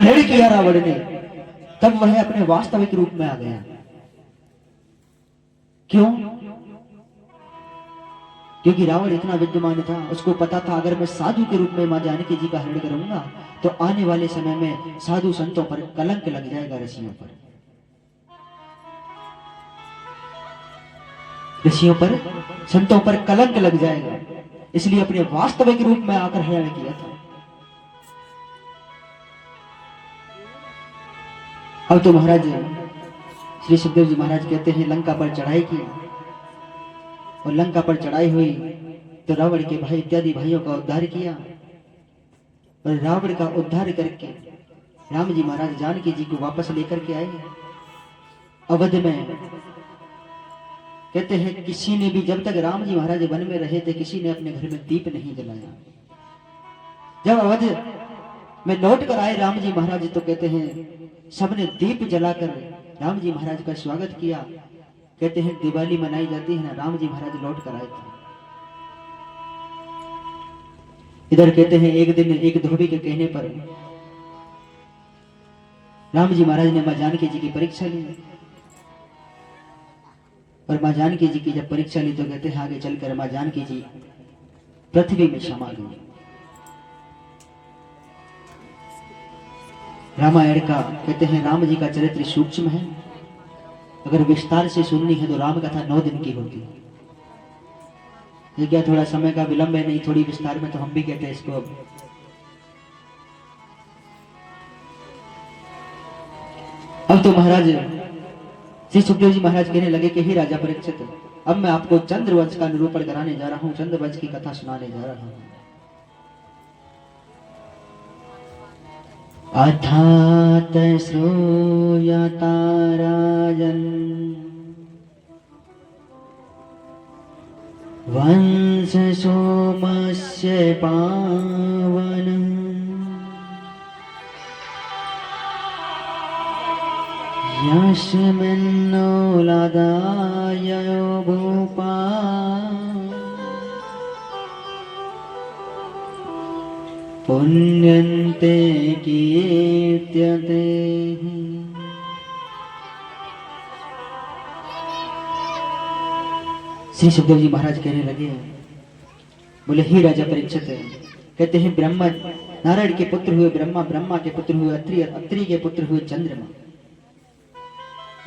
दृढ़ किया रावण ने, तब वह अपने वास्तविक रूप में आ गया। क्यों? क्योंकि रावण इतना विद्वान था, उसको पता था अगर मैं साधु के रूप में मां जानकी जी का हरण करूंगा तो आने वाले समय में साधु संतों पर कलंक लग जाएगा, ऋषियों पर संतों पर कलंक लग जाएगा। इसलिए अपने वास्तविक रूप में आकर हरण किया था। अब तो महाराज श्री सुखदेव जी महाराज कहते हैं लंका पर चढ़ाई की, और लंका पर चढ़ाई हुई तो रावण के भाई इत्यादि भाइयों का उद्धार किया, और रावण का उद्धार करके राम जी महाराज जानकी जी को वापस लेकर के आए अवध में। कहते हैं किसी ने भी, जब तक राम जी महाराज वन में रहे थे, किसी ने अपने घर में दीप नहीं जलाया। जब अवध में लौट कर आए राम जी महाराज तो कहते हैं सबने दीप जलाकर राम जी महाराज का स्वागत किया। कहते हैं दिवाली मनाई जाती है ना, राम जी महाराज लौट कर आए थे। इधर कहते हैं एक दिन एक धोबी के कहने पर राम जी महाराज ने मां जानकी जी की परीक्षा ली, और मां जानकी जी की जब परीक्षा ली तो कहते हैं आगे चलकर मां जानकी जी पृथ्वी में समा गई। रामायण का कहते हैं राम जी का चरित्र सूक्ष्म है, अगर विस्तार से सुननी है तो राम कथा 9 दिन की होती है। ये क्या थोड़ा समय का विलंब है? नहीं, थोड़ी विस्तार में तो हम भी कहते हैं इसको। अब तो महाराज श्री सुखदेव जी महाराज कहने लगे कि हे राजा परीक्षित, अब मैं आपको चंद्रवंश का निरूपण कराने जा रहा हूं, चंद्रवंश की कथा सुनाने जा रहा हूं। अथात श्रूयता राजन् वंश सोमस्य पावन यस्मिन्नो लदाय भूपा पुण्यन्ते कीर्त्यते। श्री सुखदेव जी महाराज कहने लगे, बोले हे राजा परीक्षित, कहते हैं ब्रह्मा नारायण के पुत्र हुए ब्रह्मा, ब्रह्मा के पुत्र हुए अत्रि, अत्रि के पुत्र हुए चंद्रमा,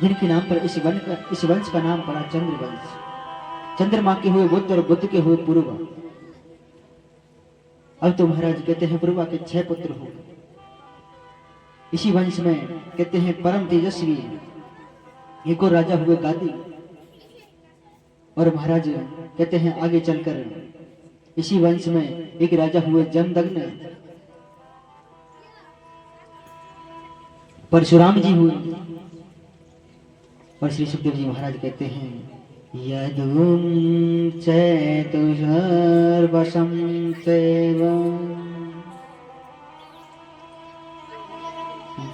जिनके नाम पर इस वंश का नाम पड़ा चंद्रवंश। चंद्रमा के हुए बुद्ध और बुद्ध के हुए पूर्वा। अब तो महाराज कहते हैं पूर्वा के 6 पुत्र हुए। इसी वंश में कहते हैं परम तेजस्वी एक और राजा हुए गादी, और महाराज कहते हैं आगे चलकर इसी वंश में एक राजा हुए जमदग्न, परशुराम जी हुए। और श्री सुखदेव जी महाराज कहते हैं यदुं चैतुर्वशं सेव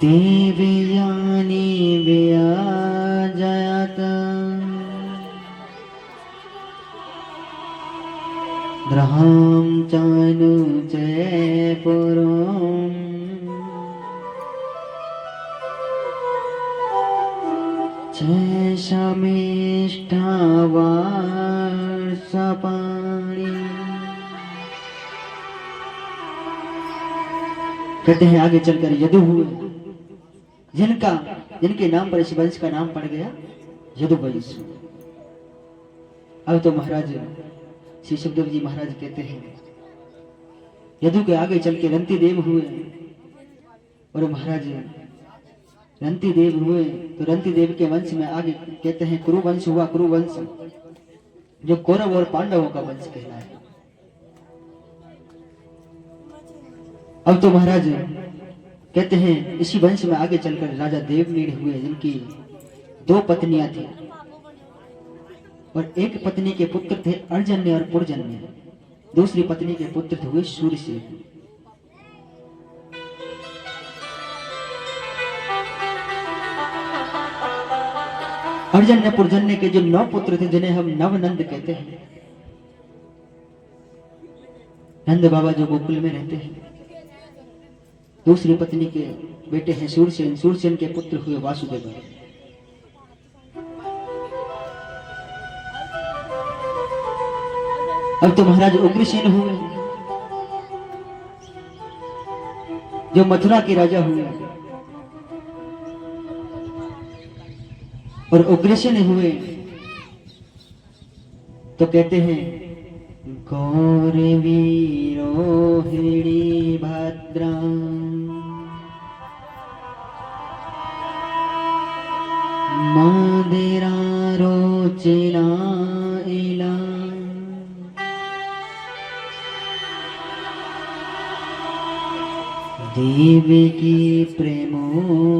देवयानी व्याजयत द्रहां चानु चैपुरम् शमिष्ठावासपाणि। कहते हैं आगे चलकर यदु हुए, जिनके नाम पर इस वंश का नाम पड़ गया यदुवंश। अब तो महाराज श्री सुखदेव जी महाराज कहते हैं यदु के आगे चल के रंती देव हुए, और महाराज रंती देव हुए तो रंती देव के वंश में आगे कहते हैं कुरुवंश हुआ, कुरुवंश जो कौरव और पांडवों का वंश कहलाया। अब तो महाराज कहते हैं इसी वंश में आगे चलकर राजा देवमीढ़ हुए, जिनकी 2 पत्नियां थी, और एक पत्नी के पुत्र थे अर्जन्य और पुरजन्य, दूसरी पत्नी के पुत्र हुए सूर्यसेन। अर्जन्य पुरजन्य के जो 9 पुत्र थे, जिन्हें हम नवनंद कहते हैं, नंद बाबा जो गोकुल में रहते हैं। दूसरी पत्नी के बेटे हैं सूरसेन, सूरसेन के पुत्र हुए वासुदेव। अब तो महाराज उग्रसेन हुए जो मथुरा के राजा हुए, और उग्रसेन हुए तो कहते हैं गौरवी रोहिणी भद्रा मदिरा रोचिना इला देवी की प्रेमोखासन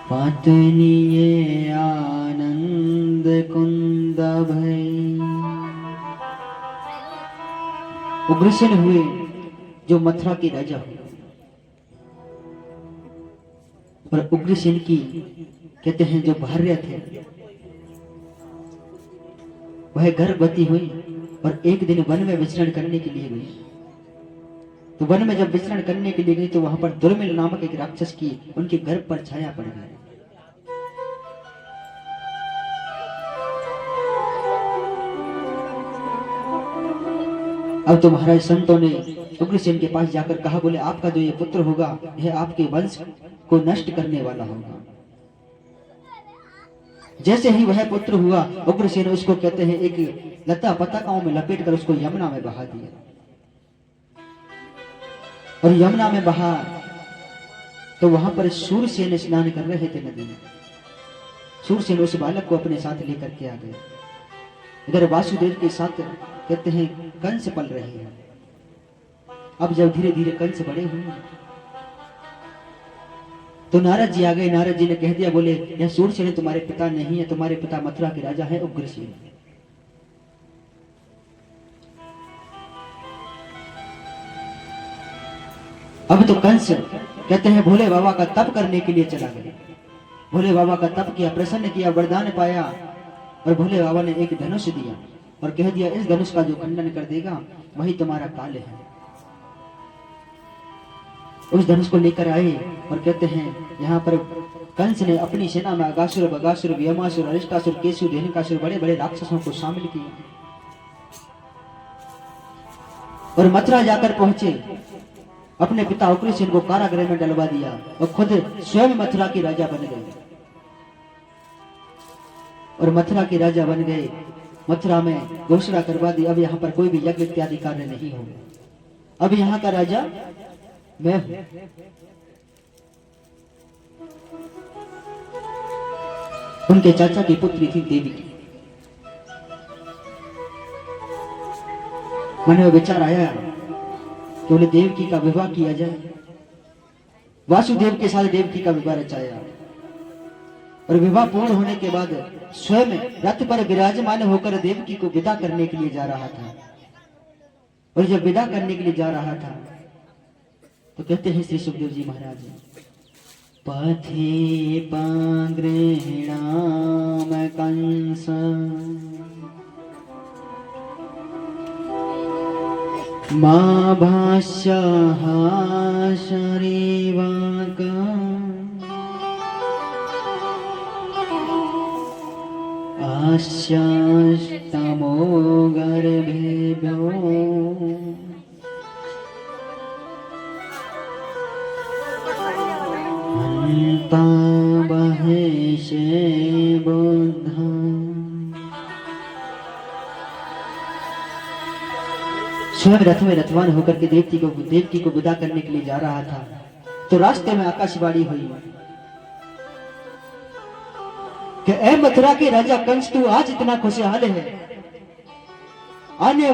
पत्नी ये आनंद कुंद भई। उग्रसेन हुए जो मथुरा के राजा हुए, और उग्रसेन की कहते हैं जो भार्या थे वह गर्भवती हुई और एक दिन वन में विचरण करने के लिए गई। तो वन में जब विचरण करने के लिए गई तो वहां पर दुर्मिल नामक एक राक्षस की उनके गर्भ पर छाया पड़ गई। अब तो महाराज संतों ने उग्रसेन के पास जाकर कहा, बोले आपका जो ये पुत्र होगा यह आपके वंश को नष्ट करने वाला होगा। जैसे ही वह पुत्र हुआ उग्रसेन उसको कहते हैं एक लता पताकाओं में लपेट कर उसको यमुना में बहा दिया, और यमुना में बहा तो वहां पर सूरसेन स्नान कर रहे थे नदी में। सूरसेन उस बालक को अपने साथ लेकर के आ गए। इधर वासुदेव के साथ कहते हैं कंस पल रहे हैं। अब जब धीरे धीरे कंस बड़े हुए तो नारद जी आ गए। नारद जी ने कह दिया, बोले यह सूरसेन तुम्हारे पिता नहीं है, तुम्हारे पिता मथुरा के राजा है उग्रसेन। अब तो कंस कहते हैं भोले बाबा का तप करने के लिए चला गया। भोले बाबा का तप किया, प्रसन्न किया, वरदान पाया, और भोले बाबा ने एक धनुष दिया और कह दिया इस धनुष का जो खंडन कर देगा वही तुम्हारा काल है। उस धनुष को लेकर आए और कहते हैं यहाँ पर कंस ने अपनी सेना में अगासुर, बगासुर, व्यमासुर, अरिष्टासुर, केसु, धेनुकासुर बड़े बड़े राक्षसों को शामिल किया और मथुरा जाकर पहुंचे। अपने पिता उग्रसेन को कारागृह में डलवा दिया और खुद स्वयं मथुरा के राजा बन गए। और मथुरा के राजा बन गए। मथुरा में घोषणा करवा दी, अब यहाँ पर कोई भी यज्ञ इत्यादि कार्य नहीं होगा, अब यहाँ का राजा मैं हूं। उनके चाचा की पुत्री थी देवकी। मन में विचार आया कि बोले देवकी का विवाह किया जाए। वासुदेव के साथ देवकी का विवाह रचाया और विवाह पूर्ण होने के बाद स्वयं रथ पर विराजमान होकर देवकी को विदा करने के लिए जा रहा था। और जब विदा करने के लिए जा रहा था तो कहते हैं श्री सुखदेव जी महाराज, पथे पागृहणाम कंस मां भाष्यः शरीवाका आश्यास्तमो गर्भेभ्यो हन्ता बहेशे बुद्धा। स्वयं रथ में रथवान होकर के देवकी को विदा करने के लिए जा रहा था तो रास्ते में आकाशवाणी हुई कि ऐ मथुरा के राजा कंस, तू आज इतना खुशहाल है, आने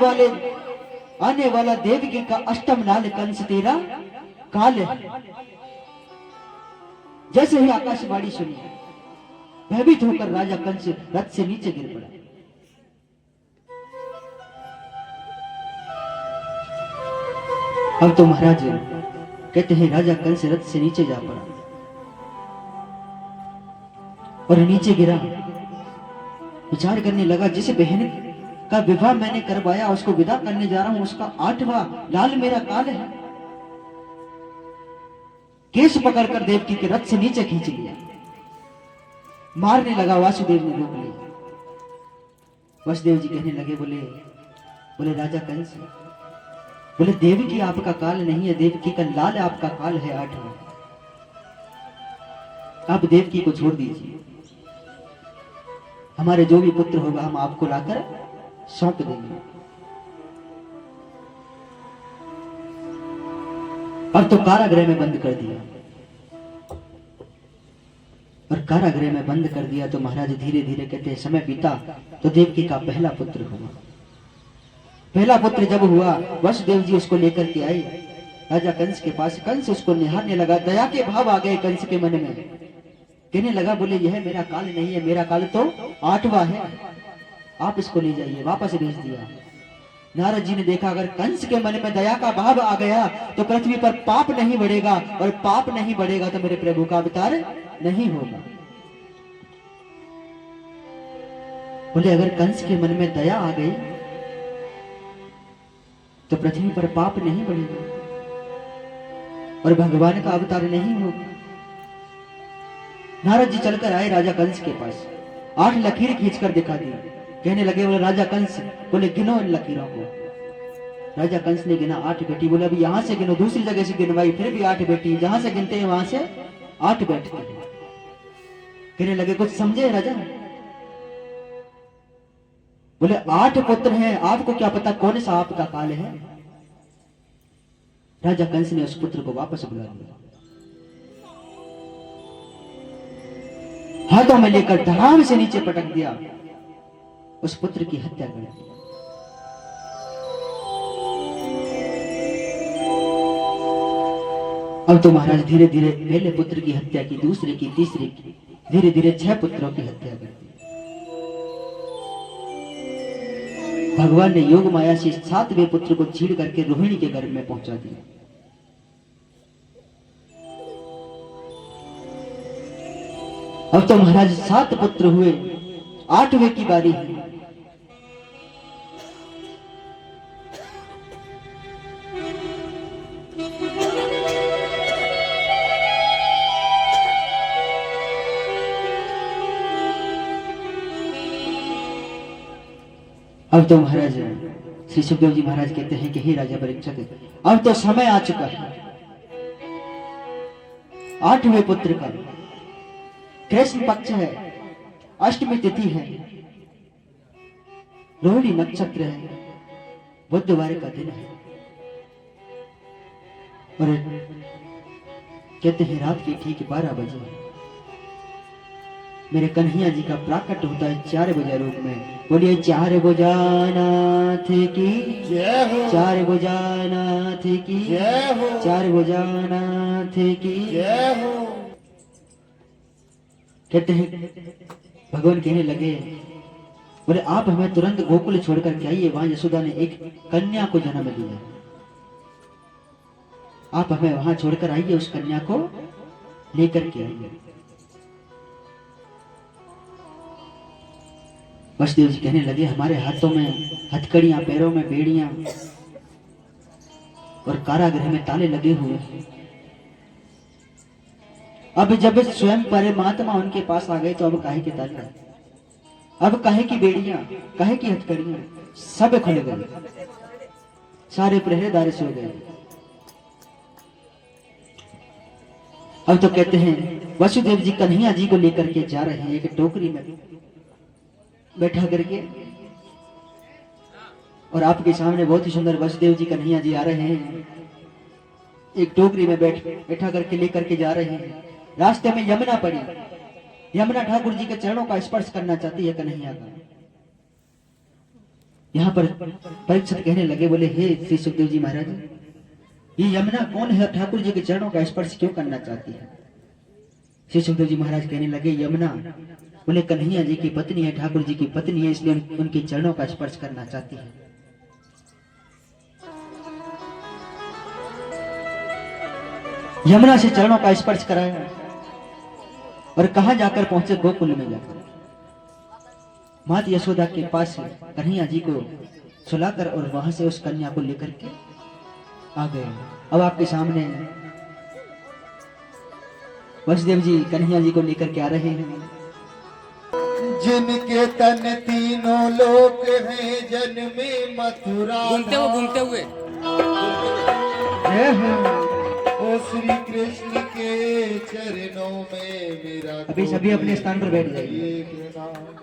वाला देवकी का अष्टम नाल कंस तेरा काल है। जैसे ही आकाशवाणी सुनी भयभीत होकर राजा कंस रथ से नीचे गिर पड़ा। अब तो महाराज कहते हैं राजा कंस रथ से नीचे जा पड़ा और नीचे गिरा। विचार करने लगा जिस बहन का विवाह मैंने करवाया, उसको विदा करने जा रहा हूं, उसका 8वां लाल मेरा काल है। केश पकड़कर देवकी के रथ से नीचे खींच लिया, मारने लगा। वासुदेव ने रोक लिया। वसुदेव जी कहने लगे, बोले राजा कंस, बोले देवकी आपका काल नहीं है, देवकी का लाल आपका काल है 8वां। आप देवकी को छोड़ दीजिए, हमारे जो भी पुत्र होगा हम आपको लाकर सौंप देंगे। अब तो कारागृह में बंद कर दिया, और कारागृह में बंद कर दिया तो महाराज धीरे धीरे कहते हैं समय बीता तो देवकी का पहला पुत्र हुआ। पहला पुत्र जब हुआ, वसुदेव जी उसको लेकर के आए राजा कंस के पास। कंस उसको निहारने लगा, दया के भाव आ गए कंस के मन में। कहने लगा, बोले यह मेरा काल नहीं है, मेरा काल तो 8वां है, आप इसको ले जाइए। वापस भेज दिया। नारद जी ने देखा, अगर कंस के मन में दया का भाव आ गया तो पृथ्वी पर पाप नहीं बढ़ेगा, और पाप नहीं बढ़ेगा तो मेरे प्रभु का अवतार नहीं होगा। बोले अगर कंस के मन में दया आ गई तो पृथ्वी पर पाप नहीं बढ़ेगा और भगवान का अवतार नहीं होगा। नारद जी चलकर आए राजा कंस के पास, 8 लकीर खींचकर दिखा दी। कहने लगे, बोले राजा कंस, बोले गिनो इन लकीरों को। राजा कंस ने गिना 8 बेटी। बोले अभी यहां से गिनो, दूसरी जगह से गिनवाई, फिर भी 8 बेटी। जहां से गिनते हैं वहां से 8 बैठते हैं। कहने लगे, कुछ समझे राजा? बोले 8 पुत्र हैं, आपको क्या पता कौन सा आपका काल है? राजा कंस ने उस पुत्र को वापस बुला लिया, हाथों में लेकर धड़ाम से नीचे पटक दिया, उस पुत्र की हत्या कर दी। अब तो महाराज धीरे धीरे पहले पुत्र की हत्या की, दूसरे की, तीसरे की, धीरे धीरे 6 पुत्रों की हत्या कर दी। भगवान ने योग माया से 7वें पुत्र को छीड़ करके रोहिणी के गर्भ में पहुंचा दिया। अब तो महाराज 7 पुत्र हुए, 8वें की बारी है। अब तो महाराज श्री सुखदेव जी महाराज कहते हैं कि हे राजा परीक्षित, अब तो समय आ चुका है। 8वें पुत्र का कृष्ण पक्ष है, अष्टमी तिथि है, रोहिणी नक्षत्र है, बुधवार का दिन है, और कहते हैं रात के ठीक 12 बजे मेरे कन्हैया जी का प्राकट होता है 4 बजे रूप में। बोलिए 4 भुजानाथ की जय हो, 4 भुजानाथ की जय हो, 4 भुजानाथ की जय हो। कहते हैं भगवान कहने लगे, बोले आप हमें तुरंत गोकुल छोड़कर के आइए, वहां यशोदा ने एक कन्या को जन्म दिया, आप हमें वहां छोड़कर आइए, उस कन्या को लेकर के आइए। वसुदेव जी कहने लगे, हमारे हाथों में हथकड़ियां, पैरों में बेड़ियां और कारागृह में ताले लगे हुए हैं। अब जब स्वयं परमात्मा उनके पास आ गए तो अब काहे के ताले, अब काहे की बेड़ियां, काहे की हथकड़ियां, सब खुल गए, सारे पहरेदार सो गए। अब तो कहते हैं वसुदेव जी कन्हैया जी को लेकर के जा रहे हैं, एक टोकरी में बैठा करके, और आपके सामने बहुत ही सुंदर वसुदेव जी कन्हैया जी आ रहे हैं, एक टोकरी में बैठा करके लेकर के जा रहे हैं। रास्ते में यमुना पड़ी, यमुना ठाकुर जी के चरणों का स्पर्श करना चाहती है कन्हैया का। यहाँ पर परीक्षित कहने लगे, बोले हे श्री सुखदेव जी महाराज, ये यमुना कौन है, ठाकुर जी के चरणों का स्पर्श क्यों करना चाहती है? श्री सुखदेव जी महाराज कहने लगे, यमुना बोले कन्हैया जी की पत्नी है, ठाकुर जी की पत्नी है, इसलिए उनके चरणों का स्पर्श करना चाहती है। यमुना से चरणों का स्पर्श कराया और कहां जाकर पहुंचे, गोकुल में जाकर। माता यशोदा के पास कन्हैया जी को सुलाकर और वहां से उस कन्या को लेकर के आ गए। अब आपके सामने वसुदेव जी कन्हैया जी को लेकर के आ रहे हैं। जिनके तन तीनों लोक हैं, जन्मे मथुरा घूमते हुए जय हो। ओ श्री कृष्ण के चरणों में मेरा अभी सभी अपने स्थान पर बैठ जाइए। एक नाम।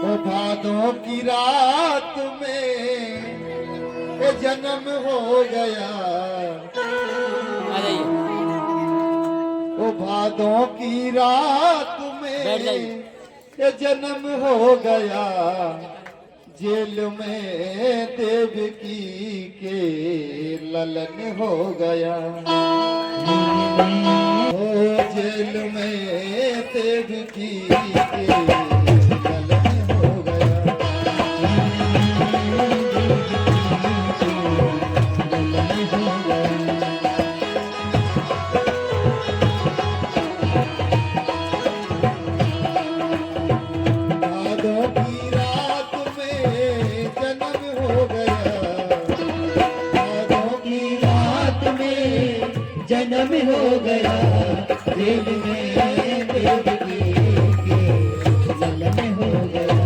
ओ भादों की रात में ये जन्म हो गया, आ जाइए। ओ भादों की रात बैठ में जाइए। ये जन्म हो गया, जेल में देवकी के ललन हो गया। ओ जेल में देवकी के ललन हो गया। भादों की रात में जन्म हो गया, भादों की रात में जन्म हो गया, जेल में देवकी के ललन हो गया।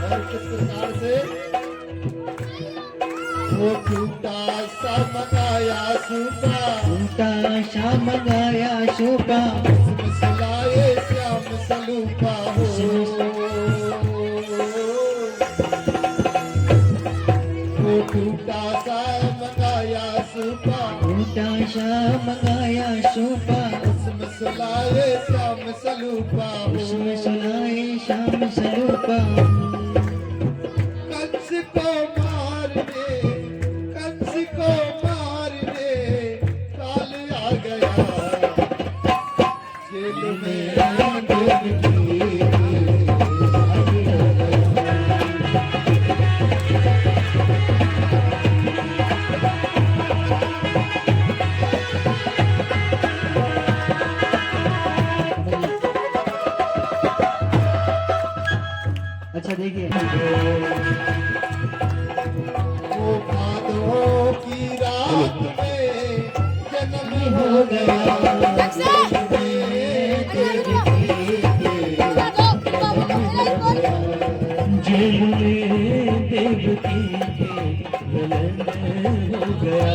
और किस प्रकार से वो टूटा सा मंगाया सूपा, उल्टा शाम गाया शोभा, मिसलाए श्याम सलूपा हो। वो टूटा सा मंगाया सूपा, उल्टा शाम गाया शोभा, मिसलाए श्याम सलूपा हो। उसमें सुनाए शाम सरूपा। कंस को मारने, कंस को मारने काल आ गया, जेल में देवकी अच्छा देखिए, वो भादों की रात में जन्म हो गया, जेल में देवकी के ललन हो गया।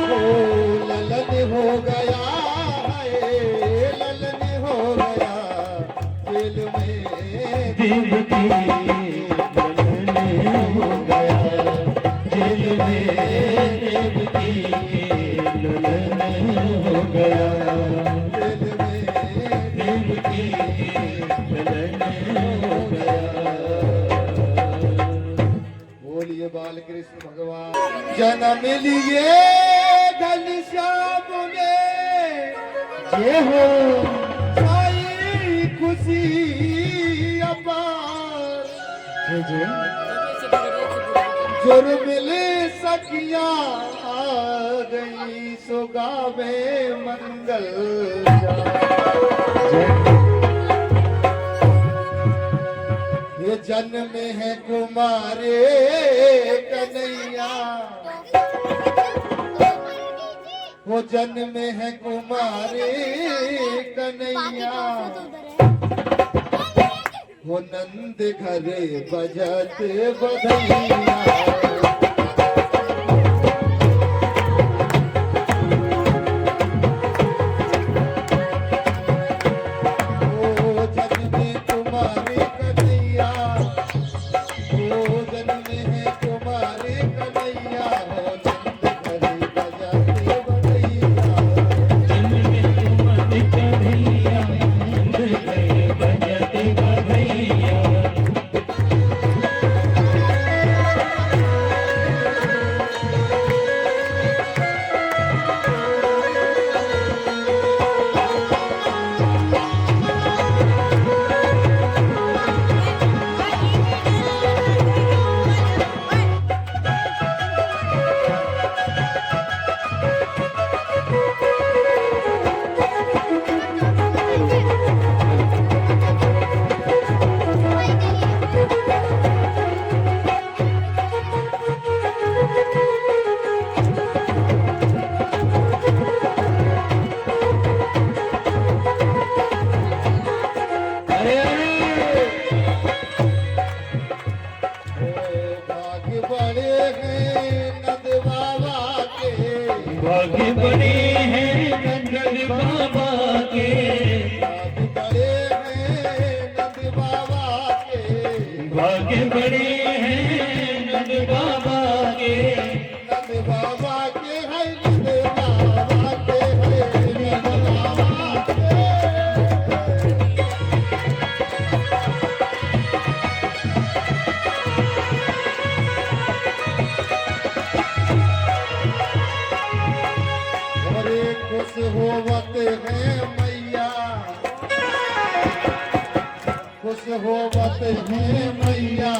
ओ ललन हो गया है, ललन हो गया, जेल में देवकी ललन हो गया, जेल में देवकी ललन हो गया, जेल में देवकी ललन हो गया। बोलिए बाल कृष्ण भगवान। जन्म लिए घनश्याम में जय हो। साई खुशी अपार, जय जय। जुर मिले सखियां आ गई, सुगा में मंगल ये जन्म है कुमारे कन्हैया, वो जन्म है कुमारे कन्हैया, वो नंद घरे बजत बधैया। ओ जन्म तुम्हारे खड़े हैं नंद बाबा के, नंद बाबा के है, नंद बाबा के है, नंद बाबा के। अरे खुश होवत है मैया, खुश होवत है मैया,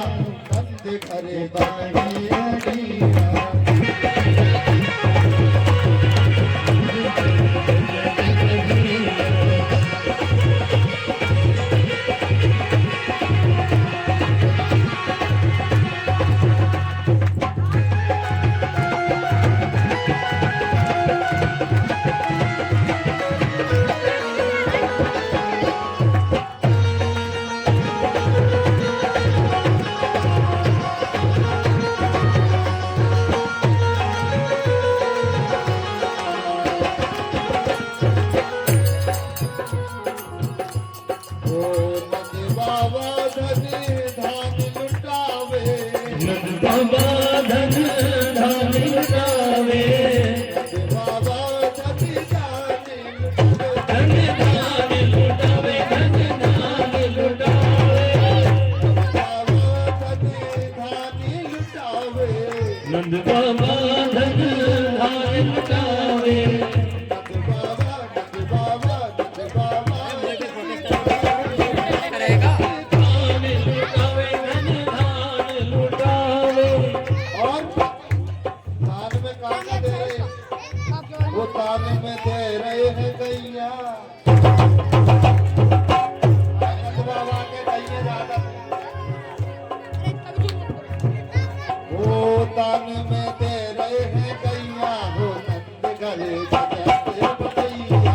नंद करे बानी अड़िया। ओ नंद बाबा धन धान लुटावे, नंद बाबा धन धान लुटावे, नंद बाबा धन धान धन धान लुटावे, धन धान लुटावे, लुटावे। नंद बाबा धन धान लुटावे, करेगा धान लुटावे, धन धान लुटावे। और तान में कहा दे रहे, वो तान में दे रहे हैं गैया। आनंद बाबा के गैया ज्यादा, वो तान में दे रहे हैं गैया, हो नंद घरे बजाते बजैया।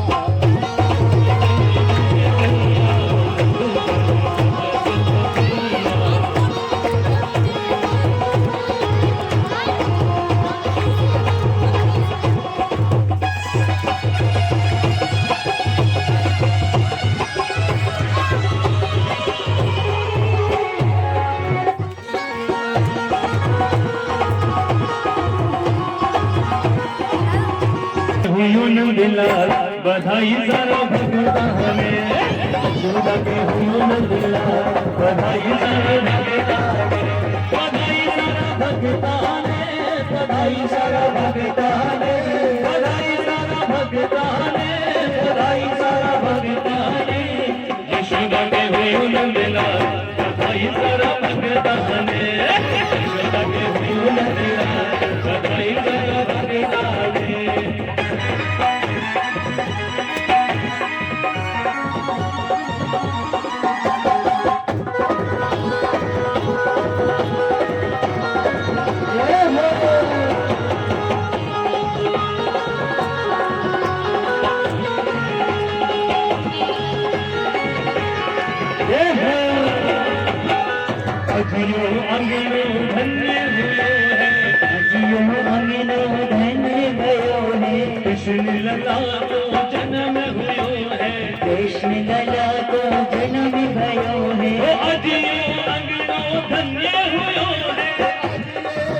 हुयो नंदलाल बधाई सारा भगता हमें, यशोदा के हुयो नंदलाल बधाई सारा भगता हमें, बधाई सारा भगता ने, बधाई सारा भगता ने, बधाई सारा भगता ने, बधाई सारा भगता ने, यशोदा के हुयो नंदलाल बधाई सारा भगता ने, यशोदा के हुयो नंदलाल बधाई सारा भगता ने। अजियो अंगनो धन्य हुयो है, अजियो अंगनो धन्य भयो है, कृष्ण लला को जन्म हुयो है, कृष्ण लला को जन्म भयो है। ओ अजियो अंगनो धन्य हुयो है,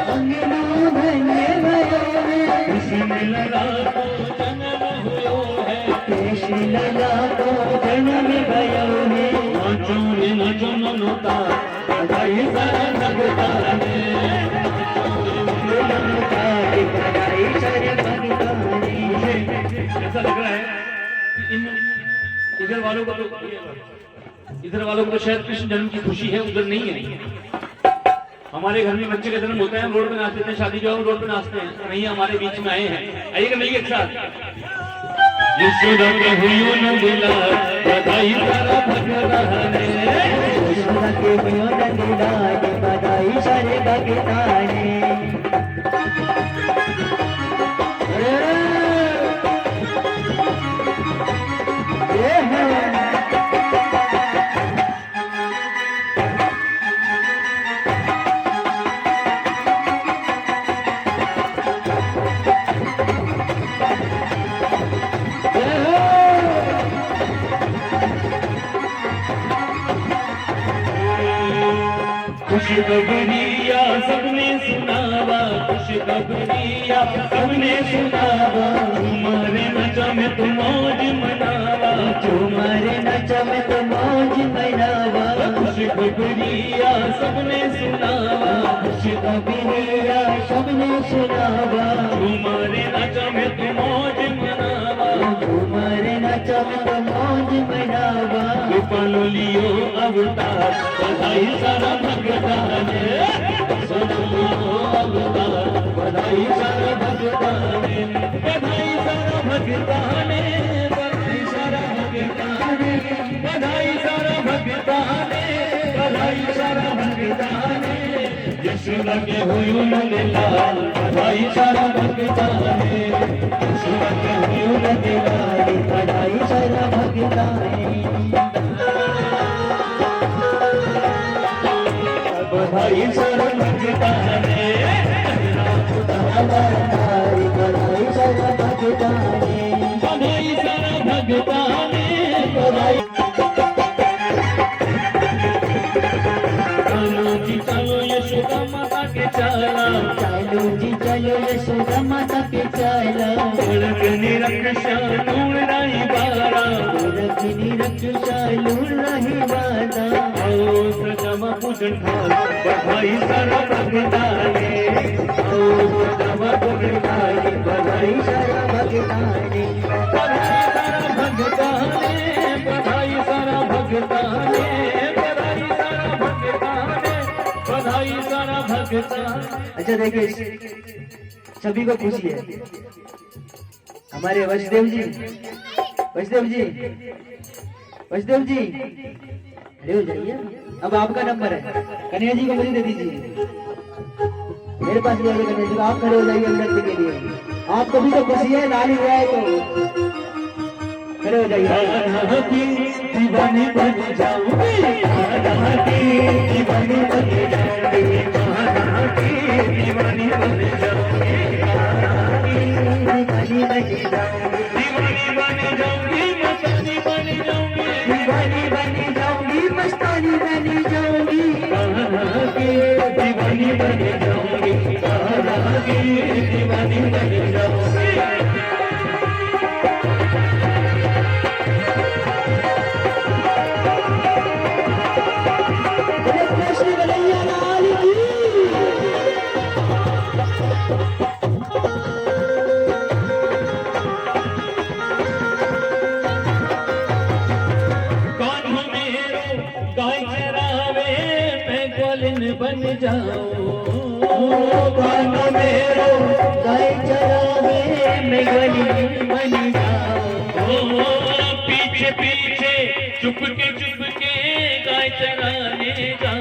अंगनो धन्य भयो है, कृष्ण लला को जन्म हुयो है, कृष्ण लला को जन्म भयो है। नाचो रे नाचो मनोता बधाई सारा भगता ने, बधाई सारे भगता ने। मुझे ऐसा लग रहा है कि इधर वालों को तो शायद कृष्ण जन्म की खुशी है, उधर नहीं है। हमारे घर में बच्चे का जन्म होता है, हम रोड पे नाचते हैं, शादी जो हम रोड पे नाचते हैं, नहीं हमारे बीच में आए हैं। आइएगा मिलिए एक साथ। यशोदा के हुयो नंदलाल बधाई सारा भगता ने, यशोदा के हुयो नंदलाल बधाई सारे भगता ने। खुशी खुशखबरिया सबने सुनावा, खुशखबरिया सबने सुनावा, तुम्हारे नचा में तो मौज मनावा, तुम्हारे नचा में तो मौज मनावा, खुशखबरिया सबने सुनावा, खुशखबरिया सबने सुनावा, तुम्हारे नचा में तो मौज मनावा, तुम्हारे नचा में तो मौज मनावा, पालो लियो अवतार, बधाई सारा भगताने, सुन लियो अवतार, बधाई सारा भगताने, बधाई सारा भगताने, बधाई सारा भगताने, बधाई सारा भगताने, बधाई सारा भगताने, यशोदा के हुयू लगे लाल, बधाई सारा भगताने, यशोदा के हुयू लगे लाल, बधाई सारा भगताने, बधाई सारा भगताने, बधाई सारा भगताने, बधाई सारा भगताने, बधाई। चलो जी चलो यशोदा माता के चला, चलो जी चलो यशोदा माता के चला, रख निरक्षा नूर रही बारा, रख निरक्षा नूर रही बारा, आओ सजमा पूजन ठाल, बधाई सारा भगताने, आओ सजमा पूजन ठाल, बधाई सारा भगताने, बधाई सारा भगताने, बधाई सारा भगताने, बधाई सारा भगताने, बधाई सारा भगताने। अच्छा देखिए, सभी को खुशी है। हमारे वैष्णदेव जी, वैष्णदेव जी, वैष्णदेव जी खड़े हो जाइए। अब आपका नंबर है, कन्हैया जी को मुझे दे दीजिए, मेरे पास भी आइए कन्हैया जी, आप खड़े हो जाइए नृत्य के लिए। आपको भी तो खुशी है, नानी हुआ है तो खड़े हो जाइए। दीवानी बन जाऊंगी, दीवानी बन जाऊंगी, दीवानी बन जाऊंगी, दीवानी बन जाऊंगी, दीवानी बन जाऊंगी, मस्तानी बन जाऊंगी, दीवानी बन जाऊंगी, मस्तानी बन जाऊंगी, दीवानी बन जाऊंगी, दीवानी बन जाऊंगी। बन जाऊं कानो मेरो, गाय चरावे मैं ग्वालिन बन जाऊं, पीछे पीछे चुप के गाय चराने जाऊं।